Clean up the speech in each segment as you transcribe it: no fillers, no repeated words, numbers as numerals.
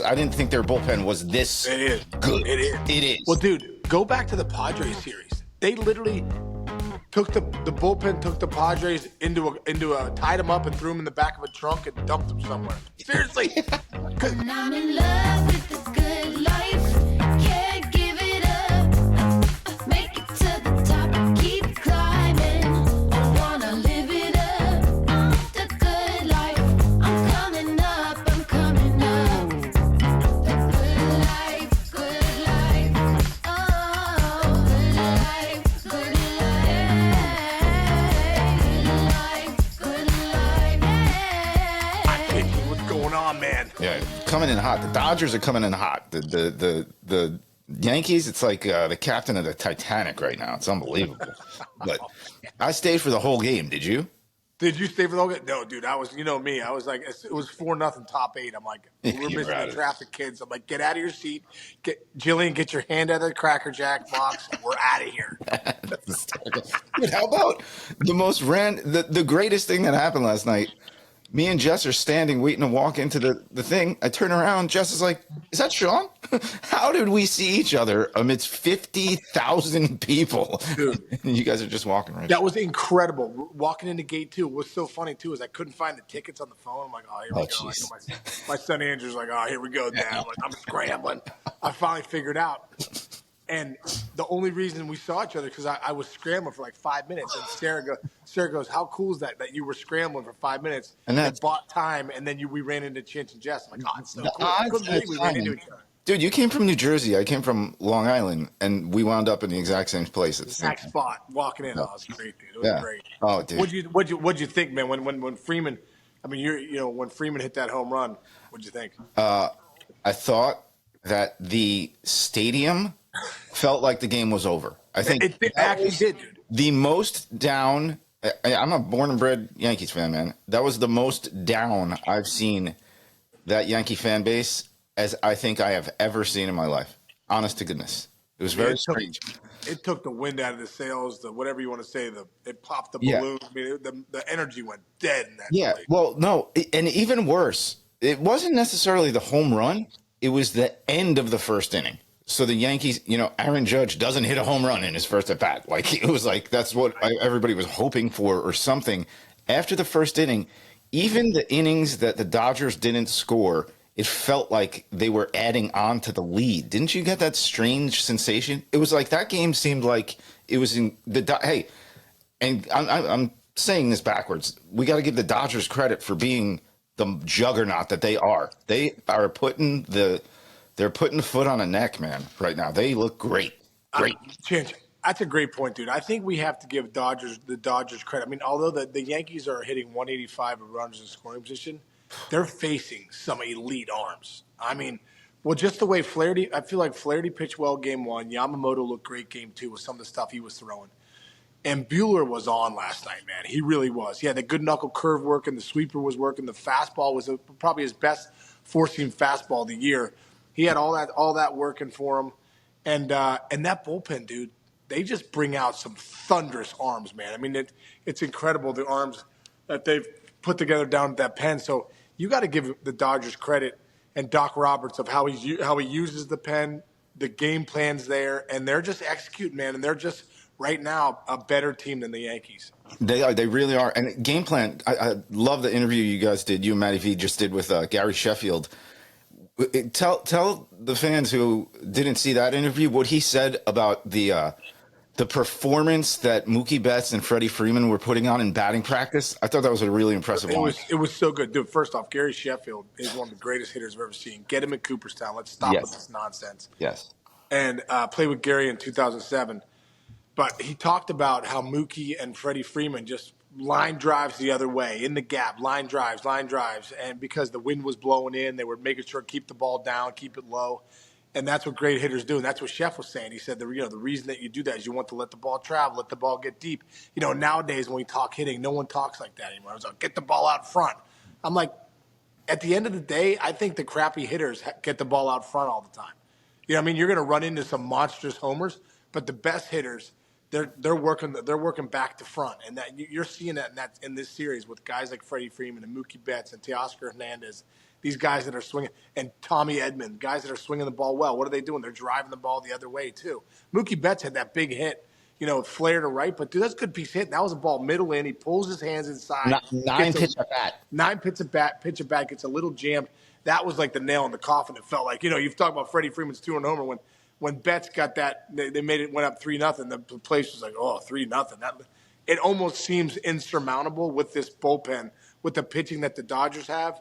I didn't think their bullpen was this good. It is. It is. Well, dude, go back to the Padres series. They literally took the bullpen, took the Padres into a tied them up and threw them in the back of a trunk and dumped them somewhere. Seriously. And I'm in love with the good life. Can't give it up. Make it to the top and keep climbing. I wanna live it up. The good life. I'm coming up. I'm coming up. The good life. Good life. Oh, good life. Good life. Good life. I kid you, what's going on, man? Yeah, coming in hot. The Dodgers are coming in hot. The Yankees, it's like the captain of the Titanic right now. It's unbelievable. But I stayed for the whole game. Did you? Did you stay for the whole game? No, dude. I was, you know me. I was like, it was 4-0 top 8. I'm like, we're You missing were out the of traffic, kids. I'm like, get out of your seat. Jillian, get your hand out of the Cracker Jack box. We're out of here. That's hysterical. Dude, how about the greatest thing that happened last night? Me and Jess are standing waiting to walk into the thing. I turn around. Jess is like, is that Sean? How did we see each other amidst 50,000 people? Dude. You guys are just walking right. That was incredible. Walking into gate 2. What's so funny, too, is I couldn't find the tickets on the phone. I'm like, oh, here we go. Jeez. Like, my son Andrew's like, oh, here we go, Dad. I'm like, I'm scrambling. I finally figured out. And the only reason we saw each other because I was scrambling for like 5 minutes. And Sarah goes, how cool is that you were scrambling for 5 minutes and bought time, and then we ran into Chinch and Jess. I'm like, oh, it's so cool. I couldn't believe we ran into each other. Dude, you came from New Jersey. I came from Long Island, and we wound up in the exact same places. Exact spot. Walking in, oh, it was great, dude. It was great. Oh, dude. What'd you think, man? When Freeman, I mean, when Freeman hit that home run, what'd you think? I thought that the stadium felt like the game was over. I think it actually did, dude. The most down. I'm a born and bred Yankees fan, man. That was the most down I've seen that Yankee fan base as I think I have ever seen in my life. Honest to goodness, it was very strange. It took the wind out of the sails. The whatever you want to say. It popped the balloon. I mean, the energy went dead in that. Yeah. Place. Well, no, and even worse, it wasn't necessarily the home run. It was the end of the first inning. So the Yankees, Aaron Judge doesn't hit a home run in his first at bat. Like it was like that's what everybody was hoping for or something. After the first inning, even the innings that the Dodgers didn't score, it felt like they were adding on to the lead. Didn't you get that strange sensation? It was like that game seemed like it was in the hey, and I'm saying this backwards. We got to give the Dodgers credit for being the juggernaut that they are. They are putting They're putting the foot on the neck, man, right now. They look great. Great. Chinch, that's a great point, dude. I think we have to give the Dodgers credit. I mean, although the Yankees are hitting 185 of runners in scoring position, they're facing some elite arms. I mean, well, just the way Flaherty – I feel like Flaherty pitched well game 1. Yamamoto looked great game 2 with some of the stuff he was throwing. And Buehler was on last night, man. He really was. He had the good knuckle curve working. The sweeper was working. The fastball was probably his best four-seam fastball of the year. He had all that working for him, and that bullpen, dude. They just bring out some thunderous arms, man. I mean, it's incredible the arms that they've put together down at that pen. So you got to give the Dodgers credit and Doc Roberts of how he uses the pen, the game plan's there, and they're just executing, man. And they're just right now a better team than the Yankees. They are. They really are. And game plan. I love the interview you guys did. You and Matty V just did with Gary Sheffield. Tell the fans who didn't see that interview what he said about the performance that Mookie Betts and Freddie Freeman were putting on in batting practice. I thought that was a really impressive one. It was so good. Dude, first off, Gary Sheffield is one of the greatest hitters I've ever seen. Get him in Cooperstown. Let's stop with this nonsense. Yes. And played with Gary in 2007. But he talked about how Mookie and Freddie Freeman just line drives the other way, in the gap, line drives. And because the wind was blowing in, they were making sure to keep the ball down, keep it low. And that's what great hitters do. And that's what Chef was saying. He said, the reason that you do that is you want to let the ball travel, let the ball get deep. Nowadays when we talk hitting, no one talks like that anymore. I was like, get the ball out front. I'm like, at the end of the day, I think the crappy hitters get the ball out front all the time. You're going to run into some monstrous homers, but the best hitters, they're working back to front, and that you're seeing that in this series with guys like Freddie Freeman and Mookie Betts and Teoscar Hernandez. these guys that are swinging, and Tommy Edman, guys that are swinging the ball well. What are they doing? They're driving the ball the other way too. Mookie Betts had that big hit, flare to right, but dude, that's a good piece hit. That was a ball middle in. He pulls his hands inside. Nine pitch at bat. 9 pitch at bat, gets a little jammed. That was like the nail in the coffin. It felt like, you've talked about Freddie Freeman's 2-run homer when Betts got that, they went up 3-0. The place was like, 3-0. It almost seems insurmountable with this bullpen, with the pitching that the Dodgers have.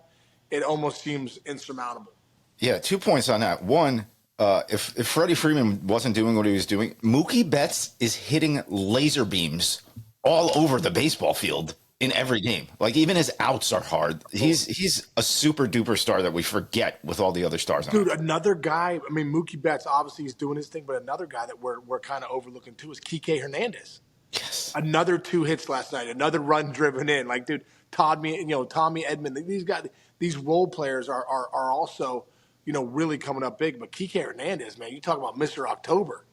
It almost seems insurmountable. Yeah, 2 points on that. One, if Freddie Freeman wasn't doing what he was doing, Mookie Betts is hitting laser beams all over the baseball field in every game. Like, even his outs are hard. He's a super duper star that we forget with all the other stars on. Dude, another guy, Mookie Betts, obviously he's doing his thing, but another guy that we're kind of overlooking too is Kike Hernandez. Yes. Another 2 hits last night, another run driven in. Like, dude, Tommy Edman, these guys, these role players are also, really coming up big. But Kike Hernandez, man, you talk about Mr. October.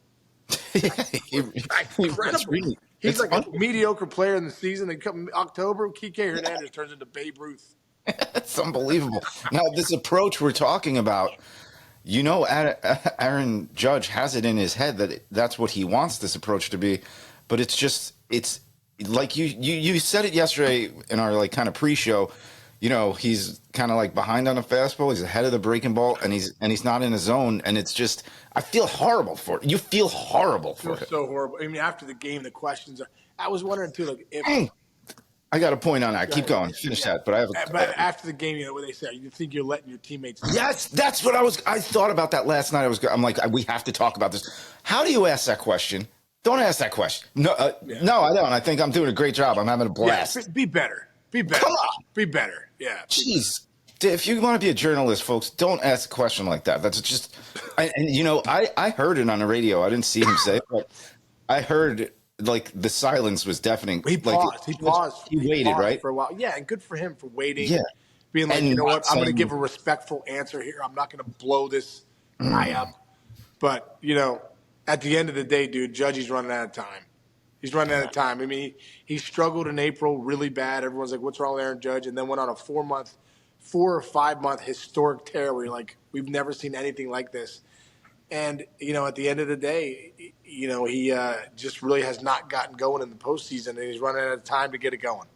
Incredible. He's like a mediocre player in the season. They come October, Kike Hernandez turns into Babe Ruth. That's unbelievable. Now, this approach we're talking about, Aaron Judge has it in his head that that's what he wants this approach to be. But it's like you said it yesterday in our kind of pre-show. He's kind of like behind on a fastball. He's ahead of the breaking ball, and he's not in his zone. And it's just, I feel horrible for it. You feel horrible for it. So horrible. After the game, the questions are. I was wondering too, like, if I got a point on that. Keep going. Finish that. But I have. But after the game, what they say, you think you're letting your teammates. Yes, that's what I thought about that last night. I'm like, we have to talk about this. How do you ask that question? Don't ask that question. No, no, I don't. I think I'm doing a great job. I'm having a blast. Yeah, be better. Be better. Come on. Be better. Yeah. Jeez. If you want to be a journalist, folks, don't ask a question like that. That's just, I heard it on the radio. I didn't see him say it, but I heard the silence was deafening. He paused. He waited, right? For a while. Yeah, and good for him for waiting. Yeah. Being like, And you know what? I'm going to saying- give a respectful answer here. I'm not going to blow this guy up. But, at the end of the day, dude, Judge's running out of time. He's running out of time. He struggled in April really bad. Everyone's like, what's wrong with Aaron Judge? And then went on a 4 or 5 month historic tear where you're like, we've never seen anything like this. And, at the end of the day, he just really has not gotten going in the postseason, and he's running out of time to get it going.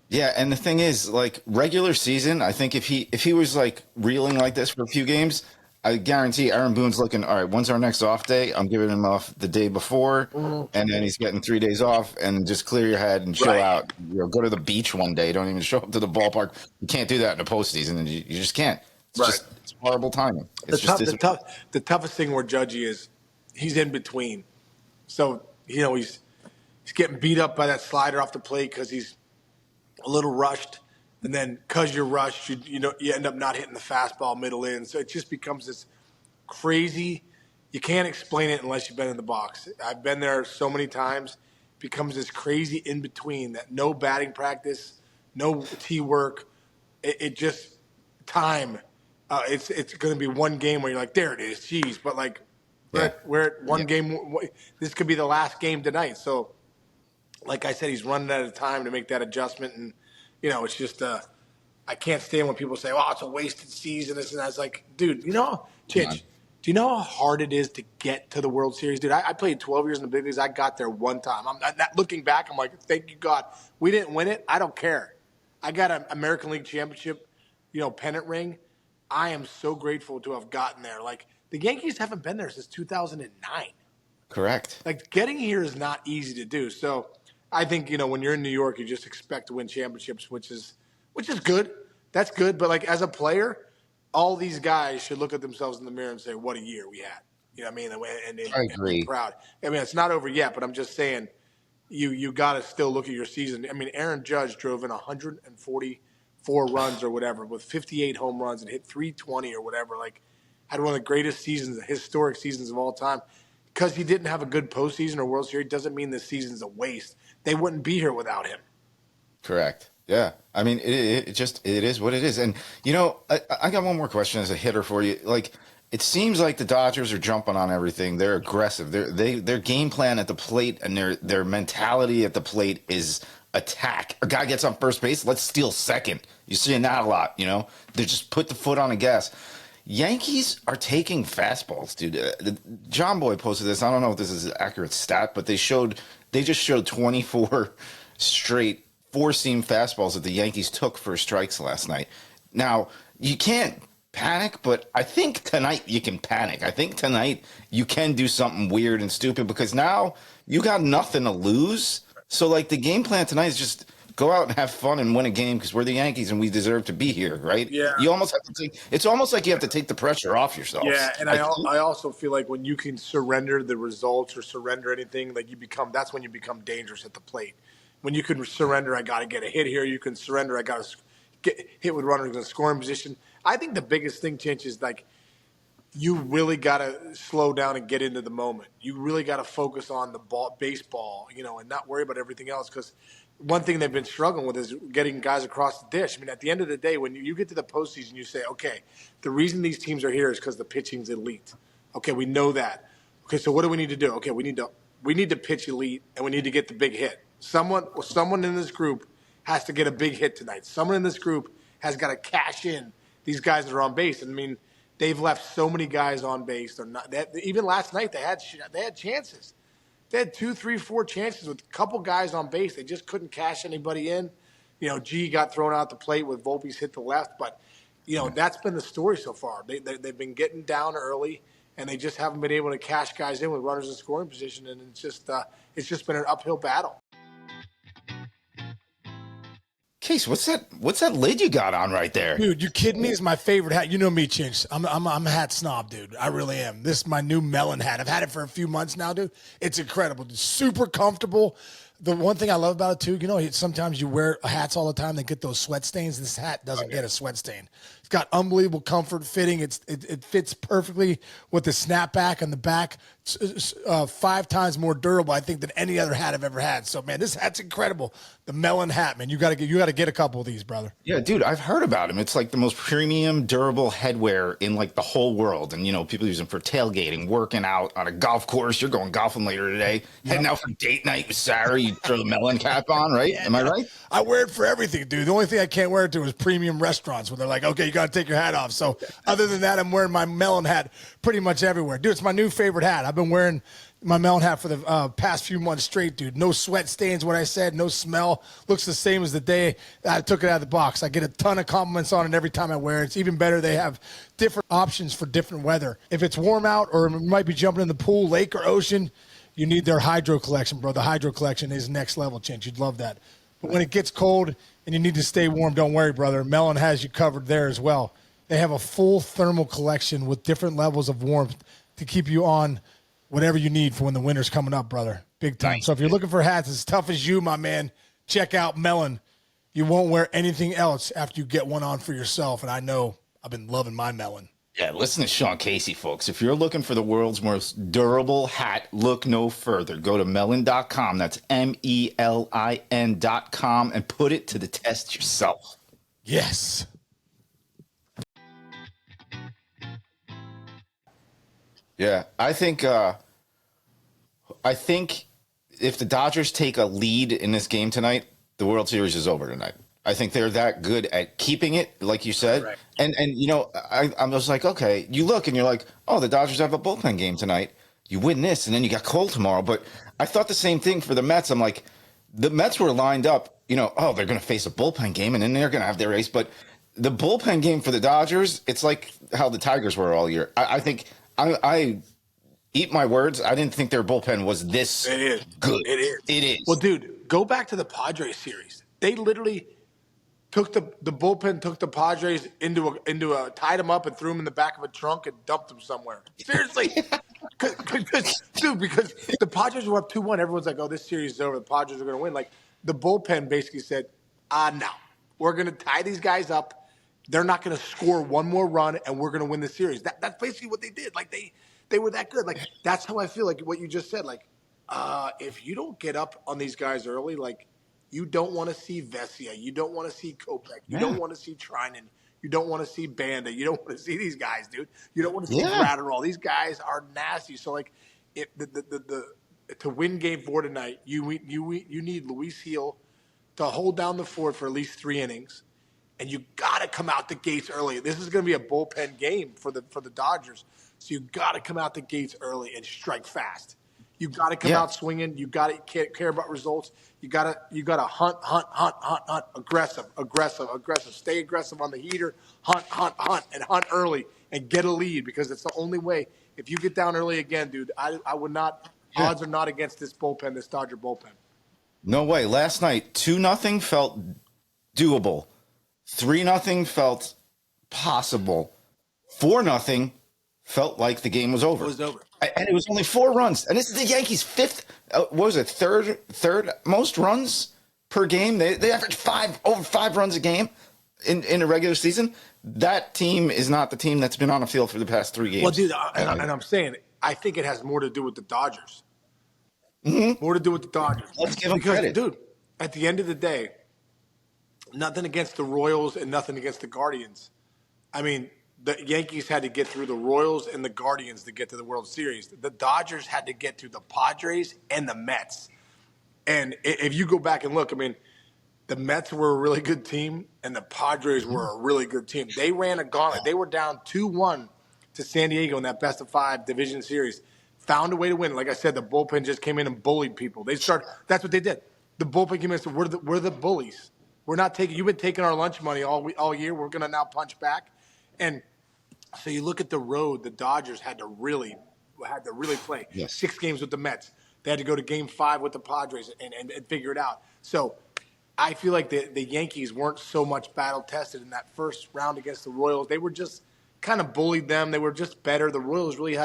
Yeah, and the thing is, regular season, I think if he was reeling like this for a few games, I guarantee Aaron Boone's looking, all right, when's our next off day? I'm giving him off the day before, and then he's getting 3 days off, and just clear your head and chill out. Go to the beach one day. Don't even show up to the ballpark. You can't do that in the postseason, and you just can't. It's horrible timing. The toughest thing where Judgy is, he's in between. So, he's getting beat up by that slider off the plate because he's a little rushed. And then because you're rushed, you end up not hitting the fastball middle in. So it just becomes this crazy. You can't explain it unless you've been in the box. I've been there so many times. It becomes this crazy in between that no batting practice, no tee work. It just time. It's going to be one game where you're like, there it is, geez. But we're at one game. This could be the last game tonight. So, like I said, he's running out of time to make that adjustment. And it's just I can't stand when people say, "Oh, it's a wasted season." This and that. It's like, dude, Chich, do you know how hard it is to get to the World Series, dude? I played 12 years in the big leagues. I got there one time. I'm not looking back. I'm like, thank you God, we didn't win it. I don't care. I got an American League championship, pennant ring. I am so grateful to have gotten there. The Yankees haven't been there since 2009. Correct. Getting here is not easy to do. So I think, when you're in New York, you just expect to win championships, which is good. That's good. But as a player, all these guys should look at themselves in the mirror and say, what a year we had. You know what I mean? And I agree. And be proud. It's not over yet, but I'm just saying you got to still look at your season. Aaron Judge drove in 144 runs or whatever with 58 home runs and hit 320 or whatever. Had one of the greatest seasons, historic seasons of all time. Because he didn't have a good postseason or World Series doesn't mean this season's a waste. They wouldn't be here without him. Correct. Yeah. It is what it is. And, I got one more question as a hitter for you. It seems like the Dodgers are jumping on everything. They're aggressive. Their game plan at the plate and their mentality at the plate is attack. A guy gets on first base, let's steal second. You're seeing that a lot, They just put the foot on the gas. Yankees are taking fastballs, dude. John Boy posted this. I don't know if this is an accurate stat, but they just showed 24 straight four-seam fastballs that the Yankees took for strikes last night. Now, you can't panic, but I think tonight you can panic. I think tonight you can do something weird and stupid because now you got nothing to lose. So, like, the game plan tonight is just go out and have fun and win a game because we're the Yankees and we deserve to be here, right? Yeah. You almost have to it's almost like you have to take the pressure off yourself. Yeah, and I also feel like when you can surrender the results or surrender anything, like that's when you become dangerous at the plate. When you can surrender, I got to get a hit here. You can surrender, I got to get hit with runners in scoring position. I think the biggest thing, Chinch, is like you really got to slow down and get into the moment. You really got to focus on the baseball, and not worry about everything else. Because one thing they've been struggling with is getting guys across the dish. I mean, at the end of the day, when you get to the postseason, you say, okay, the reason these teams are here is because the pitching's elite. Okay, we know that. Okay, so what do we need to do? Okay, we need to pitch elite, and we need to get the big hit. Someone in this group has to get a big hit tonight. Someone in this group has got to cash in these guys that are on base. And I mean, they've left so many guys on base. They're not. Even last night, they had chances. They had 2, 3, 4 chances with a couple guys on base. They just couldn't cash anybody in. G got thrown out the plate with Volpe's hit the left. But, that's been the story so far. They've been getting down early, and they just haven't been able to cash guys in with runners in scoring position. And it's just been an uphill battle. Case, what's that lid you got on right there? Dude, you kidding me? It's my favorite hat. You know me, Chinch. I'm a hat snob, dude. I really am. This is my new melon hat. I've had it for a few months now, dude. It's incredible. It's super comfortable. The one thing I love about it, too, sometimes you wear hats all the time. They get those sweat stains. This hat doesn't get a sweat stain. It's got unbelievable comfort fitting. It fits perfectly with the snapback on the back. It's 5 times more durable, I think, than any other hat I've ever had. So, man, this hat's incredible. The melon hat, man. You got to get a couple of these, brother. Yeah, dude, I've heard about him. It's like the most premium, durable headwear in like the whole world. And, people use them for tailgating, working out on a golf course. You're going golfing later today, heading out for date night with Sarah. You throw the melon cap on, right? Yeah, Am I right? I wear it for everything, dude. The only thing I can't wear it to is premium restaurants where they're like, okay, you got to take your hat off. So other than that, I'm wearing my melon hat pretty much everywhere. Dude, it's my new favorite hat. I've been wearing my melon hat for the past few months straight, dude. No sweat stains, what I said, no smell. Looks the same as the day I took it out of the box. I get a ton of compliments on it every time I wear it. It's even better. They have different options for different weather. If it's warm out or you might be jumping in the pool, lake or ocean, you need their Hydro Collection, bro. The Hydro Collection is next level, Chinch. You'd love that. But when it gets cold and you need to stay warm, don't worry, brother. Melon has you covered there as well. They have a full thermal collection with different levels of warmth to keep you on whatever you need for when the winter's coming up, brother. Big time. Nice. So if you're looking for hats as tough as you, my man, check out Melon. You won't wear anything else after you get one on for yourself. And I know I've been loving my Melon. Yeah, listen to Sean Casey, folks. If you're looking for the world's most durable hat, look no further. Go to melon.com. That's MELIN.com and put it to the test yourself. Yes. Yeah, I think if the Dodgers take a lead in this game tonight, the World Series is over tonight. I think they're that good at keeping it, like you said. Right. And I was like, okay, you look and you're like, oh, the Dodgers have a bullpen game tonight. You win this, and then you got Cole tomorrow. But I thought the same thing for the Mets. I'm like, the Mets were lined up, oh, they're going to face a bullpen game, and then they're going to have their ace. But the bullpen game for the Dodgers, it's like how the Tigers were all year. I think I eat my words. I didn't think their bullpen was this good. It is. Well, dude, go back to the Padres series. They literally took the bullpen, took the Padres tied them up and threw them in the back of a trunk and dumped them somewhere. Seriously. because the Padres were up 2-1. Everyone's like, oh, this series is over. The Padres are going to win. Like, the bullpen basically said, no. We're going to tie these guys up. They're not going to score one more run, and we're going to win the series. That's basically what they did. Like, they were that good. Like, that's how I feel, like what you just said. Like, if you don't get up on these guys early, like, you don't want to see Vesia. You don't want to see Kopech. You don't want to see Trinan. You don't want to see Banda. You don't want to see these guys, dude. You don't want to see Gratterall. These guys are nasty. So, like, to win Game 4 tonight, you need Luis Heel to hold down the fort for at least 3 innings, and you got to come out the gates early. This is going to be a bullpen game for the Dodgers, so you got to come out the gates early and strike fast. You got to come Yeah. out swinging. You got to care about results. You got to hunt, aggressive. Stay aggressive on the heater. Hunt early and get a lead, because it's the only way. If you get down early again, dude, I would not. Yeah. Odds are not against this bullpen, this Dodger bullpen. No way. Last night, 2-0 felt doable. 3-0 felt possible. 4-0 felt like the game was over. It was over. And it was only 4 runs. And this is the Yankees' third most runs per game. They average over 5 runs a game in a regular season. That team is not the team that's been on the field for the past 3 games. Well, dude, and I'm saying, I think it has more to do with the Dodgers. More to do with the Dodgers. Let's give them credit. Dude, at the end of the day, nothing against the Royals and nothing against the Guardians. I mean, the Yankees had to get through the Royals and the Guardians to get to the World Series. The Dodgers had to get through the Padres and the Mets. And if you go back and look, I mean, the Mets were a really good team and the Padres were a really good team. They ran a gauntlet. They were down 2-1 to San Diego in that best-of-5 division series. Found a way to win. Like I said, the bullpen just came in and bullied people. That's what they did. The bullpen came in and said, we're the bullies. We're not taking – you've been taking our lunch money all year. We're going to now punch back. And so you look at the road, the Dodgers had to really play. Yes. 6 games with the Mets. They had to go to Game 5 with the Padres and figure it out. So I feel like the Yankees weren't so much battle-tested in that first round against the Royals. They were just kind of bullied them. They were just better. The Royals really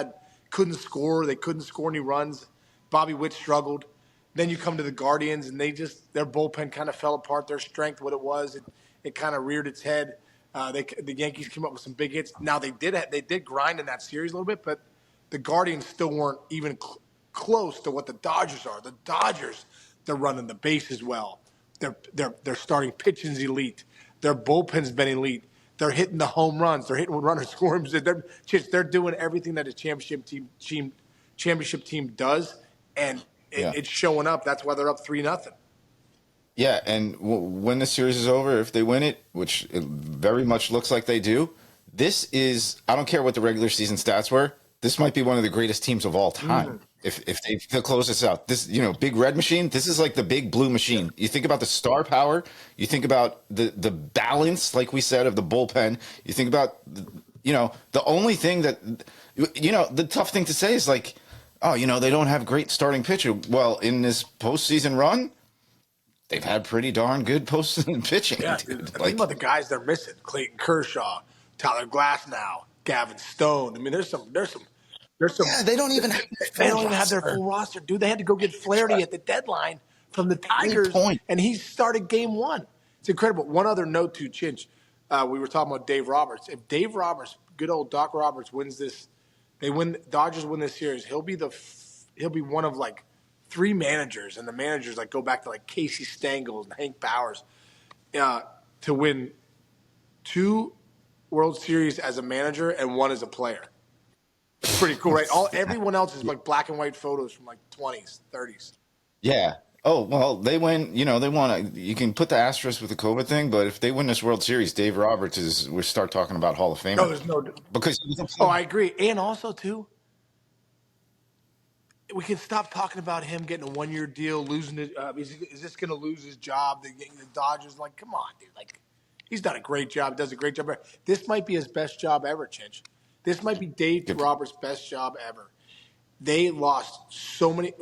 couldn't score. They couldn't score any runs. Bobby Witt struggled. Then you come to the Guardians, and their bullpen kind of fell apart. Their strength, what it was, it kind of reared its head. The Yankees came up with some big hits. Now they did grind in that series a little bit, but the Guardians still weren't even close to what the Dodgers are. The Dodgers, they're running the bases well. Their starting pitching's elite. Their bullpen's been elite. They're hitting the home runs. They're hitting runners scoring. They're doing everything that a championship team does, and it's showing up. That's why they're up 3-0. Yeah, and when the series is over, if they win it, which it very much looks like they do, this is – I don't care what the regular season stats were. This might be one of the greatest teams of all time if they close this out. This, big red machine, this is like the big blue machine. You think about the star power. You think about the balance, like we said, of the bullpen. You think about, the only thing that – the tough thing to say is like, they don't have great starting pitcher. Well, in this postseason run – they've had pretty darn good postseason pitching. Yeah, dude. Think about the guys they're missing: Clayton Kershaw, Tyler Glasnow, Gavin Stone. I mean, there's some. Yeah, they don't even have their full roster, dude. They had to go get Flaherty at the deadline from the Tigers, and he started Game 1. It's incredible. One other note to Chinch, we were talking about Dave Roberts. If Dave Roberts, good old Doc Roberts, wins this, Dodgers win this series. He'll be one of like 3 managers, and the managers like go back to like Casey Stengel and Hank Bowers to win 2 World Series as a manager and 1 as a player. Pretty cool, right? Everyone else is like black and white photos from like 20s, 30s. Yeah. Oh, well, they win. They won. You can put the asterisk with the COVID thing, but if they win this World Series, Dave Roberts we start talking about Hall of Fame. No, there's no. Because I agree, and also too, we can stop talking about him getting a 1-year deal, losing it. Is this going to lose his job? The Dodgers, like, come on, dude. Like, he's done a great job. Does a great job. This might be his best job ever, Chinch. This might be Dave Roberts' best job ever. They lost so many.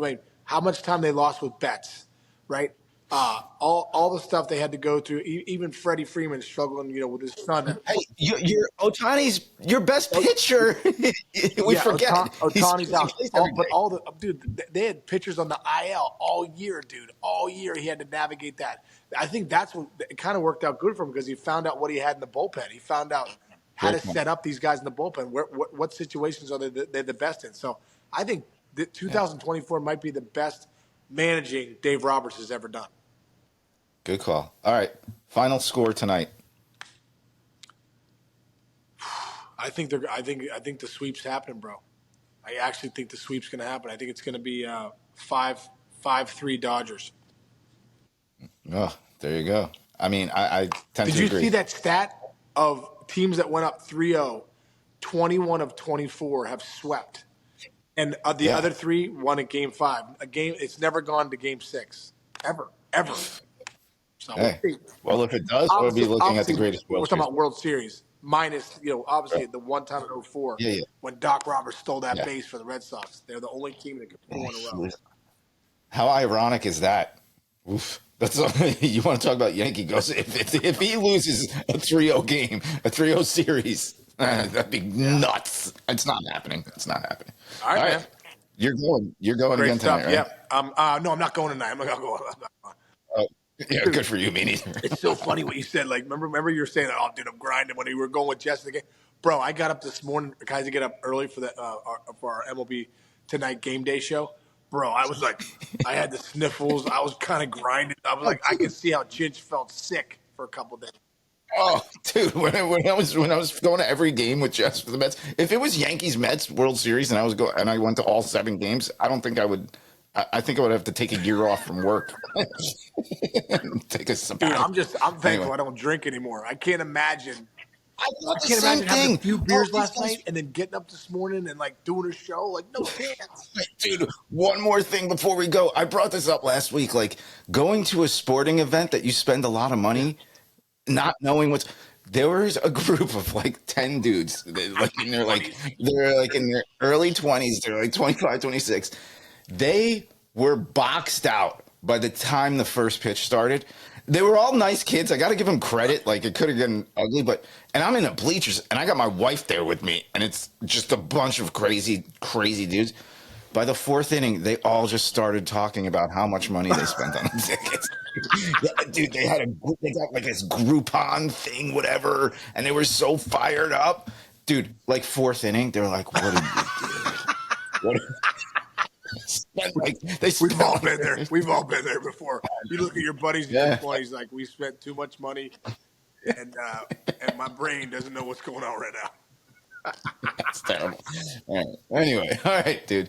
How much time they lost with bets, right? All the stuff they had to go through. Even Freddie Freeman struggling, with his son. Hey, you're Ohtani's your best pitcher. We forget Ohtani's out. They had pitchers on the IL all year, dude. All year he had to navigate that. I think that's what it kind of worked out good for him, because he found out what he had in the bullpen. He found out how to set up these guys in the bullpen. What situations are they're the best in? So I think 2024 might be the best managing Dave Roberts has ever done. Good call. All right, final score tonight. I think the sweep's happening, bro. I actually think the sweep's going to happen. I think it's going to be 5-3 Dodgers. Oh, There you go. I mean, I tend Did to you agree. see that stat of teams that went up 3-0, 21 of 24 have swept? And the Yeah. other three won in game 5. It's never gone to game 6. Ever. So we'll Hey, see. well, if it does, we'll be looking at the greatest we're World talking Series. about World Series minus, obviously the one time in 04 Yeah, yeah. when Doc Roberts stole that Yeah. base for the Red Sox. They're the only team that could 4 in a row. How ironic is that? Oof. That's you want to talk about Yankee goes if he loses a 3-0 game, a 3-0 series, that'd be nuts. It's not happening. It's not happening. All right, man. You're going Great again stuff. tonight, right? Yep. No, I'm not going tonight. I'm not going. Oh, yeah, good for you. Me neither. It's so funny what you said. Like, remember you were saying, "Oh, dude, I'm grinding." When you were going with Jess again, bro. I got up this morning. Guys, I get up early for our MLB Tonight game day show. Bro, I was like, I had the sniffles. I was kind of grinding. I was like, I could see how Ginge felt sick for a couple days. Oh, dude, when I was going to every game with Jess for the Mets, if it was Yankees Mets World Series and I went to all 7 games, I don't think I would. I think I would have to take a year off from work. Take a sabbatical. Dude, I'm thankful Anyway. I don't drink anymore. I can't imagine. I thought the Can't same imagine having thing. a few beers Oh, last these guys- night and then getting up this morning and like doing a show. Like, no chance. Dude, one more thing before we go. I brought this up last week. Like going to a sporting event that you spend a lot of money, not knowing what's. There was a group of like 10 dudes, they're like in their early 20s. They're like 25, 26. They were boxed out by the time the first pitch started. They were all nice kids. I got to give them credit. Like it could have gotten ugly, and I'm in the bleachers and I got my wife there with me and it's just a bunch of crazy dudes. By the 4th inning, they all just started talking about how much money they spent on the tickets. Yeah, dude, they got like this Groupon thing, whatever, and they were so fired up. Dude, like 4th inning, they were like, what did you do? We've all been there. We've all been there before. You look at your buddies in Yeah. your 20s, like, we spent too much money, and my brain doesn't know what's going on right now. That's terrible. All right. Anyway, all right, dude.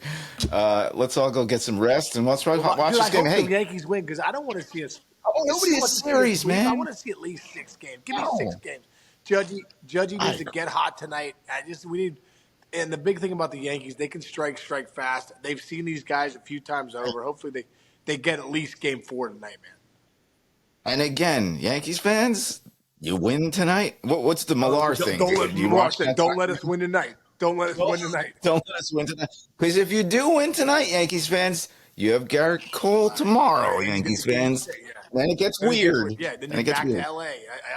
Let's all go get some rest and watch Dude, this I game. hope the Hey, Yankees win because I don't want to see us. wanna Nobody see a wants to see us series, lose. man. I want to see at least 6 games. Give me No. 6 games. Judgy needs to get hot tonight. We need. And the big thing about the Yankees, they can strike fast. They've seen these guys a few times over. Hopefully, they get at least game 4 tonight, man. and again, Yankees fans, you win tonight. What's the Millar thing? Don't dude? let You Millar watch said, that "Don't let us win tonight. Don't let us win tonight." Don't let us win tonight. Because if you do win tonight, Yankees fans, you have Garrett Cole tomorrow, Yankees fans. Then it gets weird. Yeah, then Then you're it gets back weird. to LA.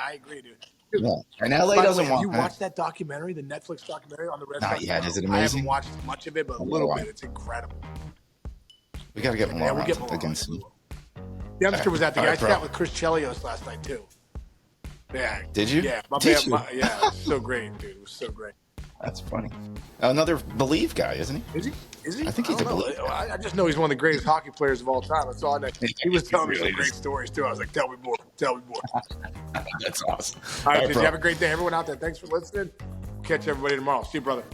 I agree, dude. Yeah. And LA By the doesn't way, have you want watched that documentary, the Netflix documentary on the Red Not Sox? yet. Is it I amazing? haven't watched much of it, but a I'm little gonna bit. watch. It's incredible. We got to get Yeah, more we'll get more against on them. it. The youngster was at the All guy. right, I bro. sat with Chris Chelios last night too. Yeah. Did you? Yeah. Did you? Yeah. It was so great, dude. It was so great. That's funny. Another Believe guy, isn't he? Is he? Is he? I think he's don't a know. Believe guy. I just know he's one of the greatest hockey players of all time. That's all I know. He was telling me Really some great is. stories too. I was like, "Tell me more. Tell me more." That's awesome. All right, bro. Fizzy, have a great day. Everyone out there, thanks for listening. Catch everybody tomorrow. See you, brother.